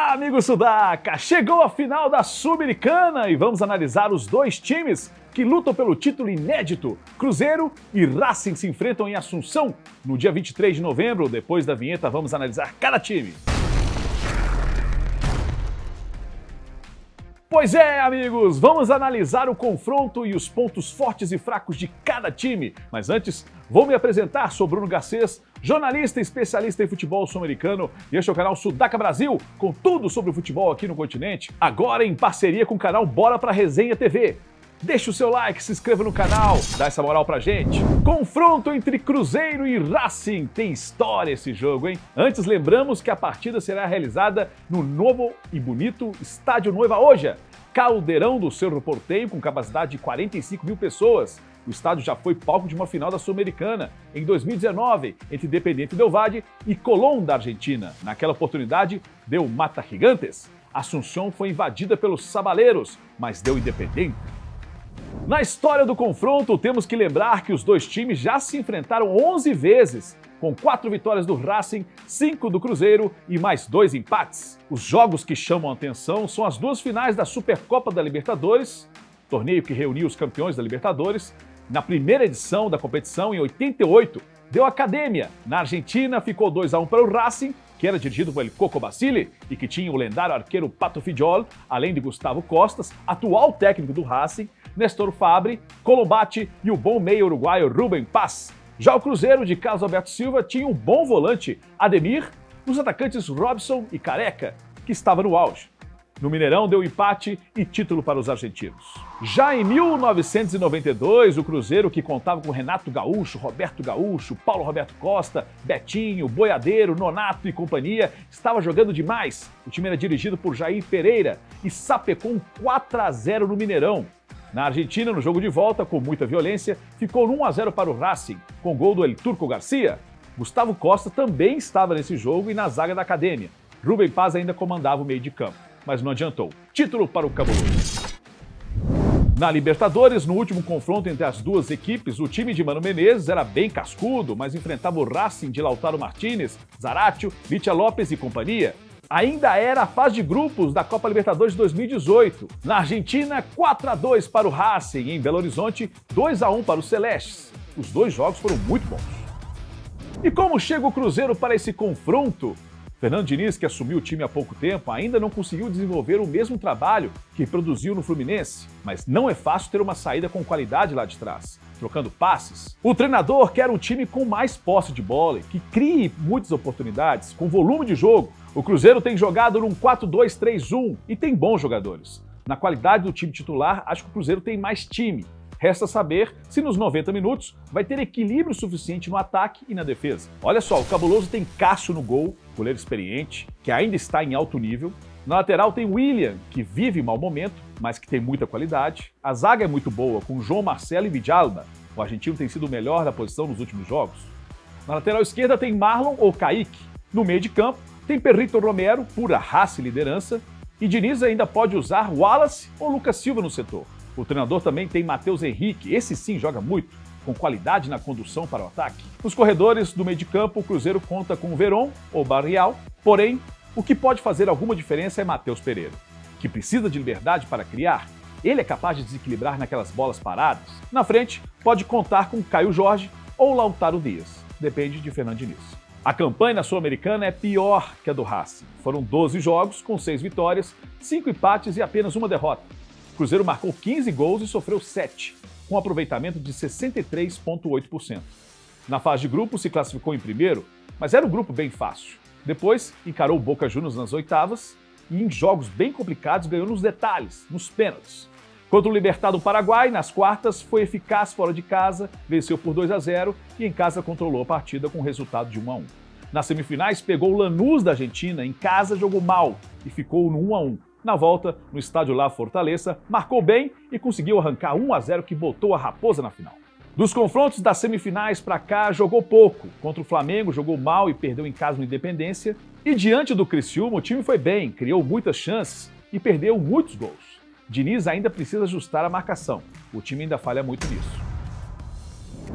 Olá, amigo Sudaca! Chegou a final da Sul-Americana e vamos analisar os dois times que lutam pelo título inédito. Cruzeiro e Racing se enfrentam em Assunção no dia 23 de novembro. Depois da vinheta, vamos analisar cada time. Pois é, amigos, vamos analisar o confronto e os pontos fortes e fracos de cada time. Mas antes, vou me apresentar, sou Bruno Garcês, jornalista e especialista em futebol sul-americano, e este é o canal Sudaca Brasil, com tudo sobre o futebol aqui no continente, agora em parceria com o canal Bora Pra Resenha TV. Deixa o seu like, se inscreva no canal, dá essa moral pra gente. Confronto entre Cruzeiro e Racing. Tem história esse jogo, hein? Antes, lembramos que a partida será realizada no novo e bonito Estádio Noiva Oja, caldeirão do Cerro Porteño, com capacidade de 45 mil pessoas. O estádio já foi palco de uma final da Sul-Americana em 2019, entre Independiente del Valle e Colón da Argentina. Naquela oportunidade, deu Mata Gigantes. Assunção foi invadida pelos sabaleiros, mas deu Independiente. Na história do confronto, temos que lembrar que os dois times já se enfrentaram 11 vezes, com 4 vitórias do Racing, 5 do Cruzeiro e mais 2 empates. Os jogos que chamam a atenção são as duas finais da Supercopa da Libertadores, torneio que reuniu os campeões da Libertadores. Na primeira edição da competição, em 88, deu Academia. Na Argentina, ficou 2-1 para o Racing, que era dirigido por Coco Basile e que tinha o lendário arqueiro Pato Fidjol, além de Gustavo Costas, atual técnico do Racing, Nestor Fabre, Colombati e o bom meio uruguaio Rubem Paz. Já o Cruzeiro, de Carlos Alberto Silva, tinha um bom volante, Ademir, os atacantes Robson e Careca, que estava no auge. No Mineirão deu empate e título para os argentinos. Já em 1992, o Cruzeiro, que contava com Renato Gaúcho, Roberto Gaúcho, Paulo Roberto Costa, Betinho, Boiadeiro, Nonato e companhia, estava jogando demais. O time era dirigido por Jair Pereira e sapecou um 4-0 no Mineirão. Na Argentina, no jogo de volta, com muita violência, ficou no 1-0 para o Racing, com gol do El Turco Garcia. Gustavo Costa também estava nesse jogo e na zaga da Academia. Rubem Paz ainda comandava o meio de campo, mas não adiantou. Título para o Cabuloso. Na Libertadores, no último confronto entre as duas equipes, o time de Mano Menezes era bem cascudo, mas enfrentava o Racing de Lautaro Martínez, Zaratio, Licha Lopes e companhia. Ainda era a fase de grupos da Copa Libertadores de 2018. Na Argentina, 4-2 para o Racing e em Belo Horizonte, 2-1 para os Celestes. Os dois jogos foram muito bons. E como chega o Cruzeiro para esse confronto? Fernando Diniz, que assumiu o time há pouco tempo, ainda não conseguiu desenvolver o mesmo trabalho que produziu no Fluminense. Mas não é fácil ter uma saída com qualidade lá de trás, trocando passes. O treinador quer um time com mais posse de bola, que crie muitas oportunidades, com volume de jogo. O Cruzeiro tem jogado num 4-2-3-1 e tem bons jogadores. Na qualidade do time titular, acho que o Cruzeiro tem mais time. Resta saber se nos 90 minutos vai ter equilíbrio suficiente no ataque e na defesa. Olha só, o Cabuloso tem Cássio no gol, goleiro experiente, que ainda está em alto nível. Na lateral tem William, que vive mau momento, mas que tem muita qualidade. A zaga é muito boa, com João Marcelo e Vidalba. O argentino tem sido o melhor da posição nos últimos jogos. Na lateral esquerda tem Marlon ou Kaique. No meio de campo tem Perrito Romero, pura raça e liderança. E Diniz ainda pode usar Wallace ou Lucas Silva no setor. O treinador também tem Matheus Henrique, esse sim joga muito, com qualidade na condução para o ataque. Nos corredores do meio de campo, o Cruzeiro conta com Verón ou Barrial, porém, o que pode fazer alguma diferença é Matheus Pereira, que precisa de liberdade para criar. Ele é capaz de desequilibrar naquelas bolas paradas. Na frente, pode contar com Caio Jorge ou Lautaro Dias, depende de Fernando Diniz. A campanha na Sul-Americana é pior que a do Racing. Foram 12 jogos, com 6 vitórias, 5 empates e apenas uma derrota. O Cruzeiro marcou 15 gols e sofreu 7, com um aproveitamento de 63,8%. Na fase de grupo se classificou em primeiro, mas era um grupo bem fácil. Depois encarou o Boca Juniors nas oitavas e em jogos bem complicados ganhou nos detalhes, nos pênaltis. Contra o Libertad do Paraguai, nas quartas, foi eficaz fora de casa, venceu por 2-0 e em casa controlou a partida com o resultado de 1-1. Nas semifinais pegou o Lanús da Argentina, em casa jogou mal e ficou no 1-1. Na volta, no estádio La Fortaleza, marcou bem e conseguiu arrancar 1-0 que botou a Raposa na final. Dos confrontos das semifinais para cá, jogou pouco. Contra o Flamengo, jogou mal e perdeu em casa no Independência. E diante do Criciúma, o time foi bem, criou muitas chances e perdeu muitos gols. Diniz ainda precisa ajustar a marcação. O time ainda falha muito nisso.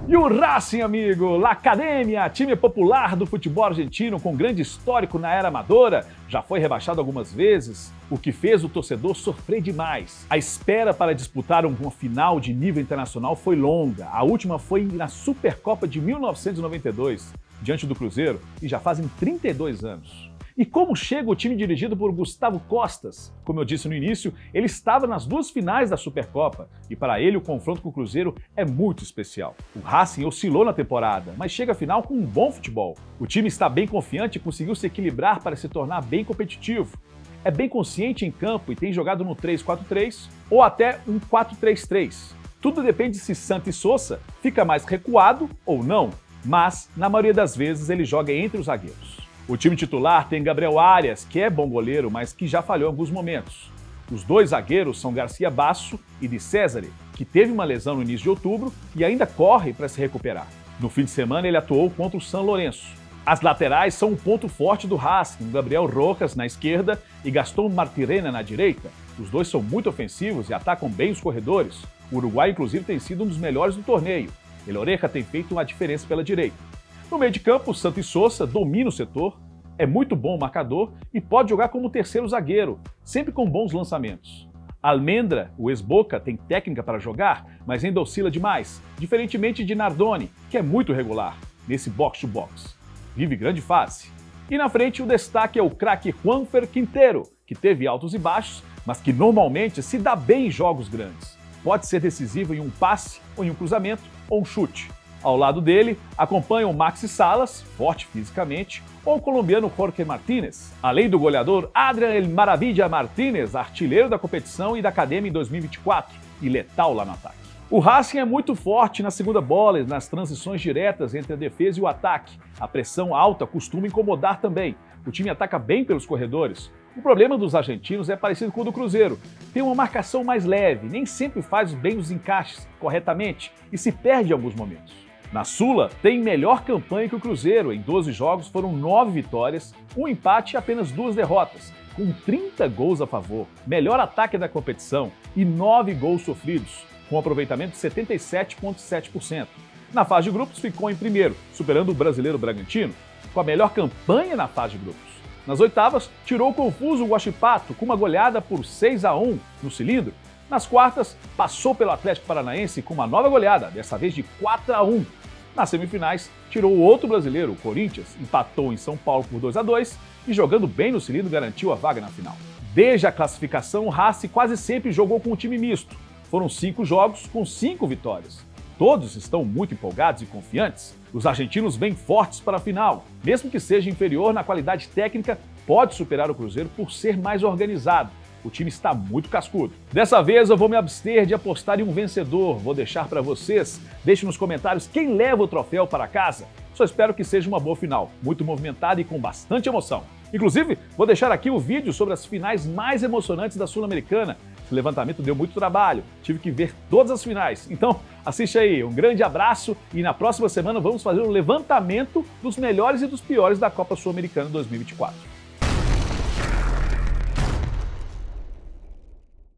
E o Racing, amigo, La Academia, time popular do futebol argentino com grande histórico na era amadora, já foi rebaixado algumas vezes, o que fez o torcedor sofrer demais. A espera para disputar uma final de nível internacional foi longa. A última foi na Supercopa de 1992, diante do Cruzeiro, e já fazem 32 anos. E como chega o time dirigido por Gustavo Costas? Como eu disse no início, ele estava nas duas finais da Supercopa e para ele o confronto com o Cruzeiro é muito especial. O Racing oscilou na temporada, mas chega à final com um bom futebol. O time está bem confiante e conseguiu se equilibrar para se tornar bem competitivo. É bem consciente em campo e tem jogado no 3-4-3 ou até um 4-3-3. Tudo depende se Santos Sousa fica mais recuado ou não, mas na maioria das vezes ele joga entre os zagueiros. O time titular tem Gabriel Arias, que é bom goleiro, mas que já falhou em alguns momentos. Os dois zagueiros são Garcia Basso e Di Cesare, que teve uma lesão no início de outubro e ainda corre para se recuperar. No fim de semana ele atuou contra o San Lorenzo. As laterais são um ponto forte do Racing, Gabriel Rojas na esquerda e Gastón Martirena na direita. Os dois são muito ofensivos e atacam bem os corredores. O Uruguai, inclusive, tem sido um dos melhores do torneio. El Oreja tem feito uma diferença pela direita. No meio de campo, o Santos Sousa domina o setor, é muito bom marcador e pode jogar como terceiro zagueiro, sempre com bons lançamentos. Almendra, o ex-Boca, tem técnica para jogar, mas ainda oscila demais, diferentemente de Nardoni, que é muito regular nesse box-to-box. Vive grande fase. E na frente o destaque é o craque Juanfer Quintero, que teve altos e baixos, mas que normalmente se dá bem em jogos grandes. Pode ser decisivo em um passe, ou em um cruzamento, ou um chute. Ao lado dele, acompanham o Maxi Salas, forte fisicamente, ou o colombiano Jorge Martínez, além do goleador Adrian El Maravilla Martínez, artilheiro da competição e da Academia em 2024, e letal lá no ataque. O Racing é muito forte na segunda bola e nas transições diretas entre a defesa e o ataque. A pressão alta costuma incomodar também. O time ataca bem pelos corredores. O problema dos argentinos é parecido com o do Cruzeiro. Tem uma marcação mais leve, nem sempre faz bem os encaixes corretamente e se perde em alguns momentos. Na Sula, tem melhor campanha que o Cruzeiro. Em 12 jogos foram 9 vitórias, um empate e apenas 2 derrotas, com 30 gols a favor, melhor ataque da competição e 9 gols sofridos, com aproveitamento de 77,7%. Na fase de grupos ficou em primeiro, superando o brasileiro Bragantino, com a melhor campanha na fase de grupos. Nas oitavas, tirou o confuso Huachipato com uma goleada por 6-1 no cilindro. Nas quartas, passou pelo Atlético Paranaense com uma nova goleada, dessa vez de 4-1. Nas semifinais, tirou o outro brasileiro, o Corinthians, empatou em São Paulo por 2-2 e jogando bem no cilindro garantiu a vaga na final. Desde a classificação, o Racing quase sempre jogou com um time misto. Foram 5 jogos com 5 vitórias. Todos estão muito empolgados e confiantes. Os argentinos vêm fortes para a final. Mesmo que seja inferior na qualidade técnica, pode superar o Cruzeiro por ser mais organizado. O time está muito cascudo. Dessa vez eu vou me abster de apostar em um vencedor. Vou deixar para vocês. Deixe nos comentários quem leva o troféu para casa. Só espero que seja uma boa final, muito movimentada e com bastante emoção. Inclusive, vou deixar aqui o vídeo sobre as finais mais emocionantes da Sul-Americana. Esse levantamento deu muito trabalho, tive que ver todas as finais. Então, assiste aí, um grande abraço e na próxima semana vamos fazer um levantamento dos melhores e dos piores da Copa Sul-Americana 2024.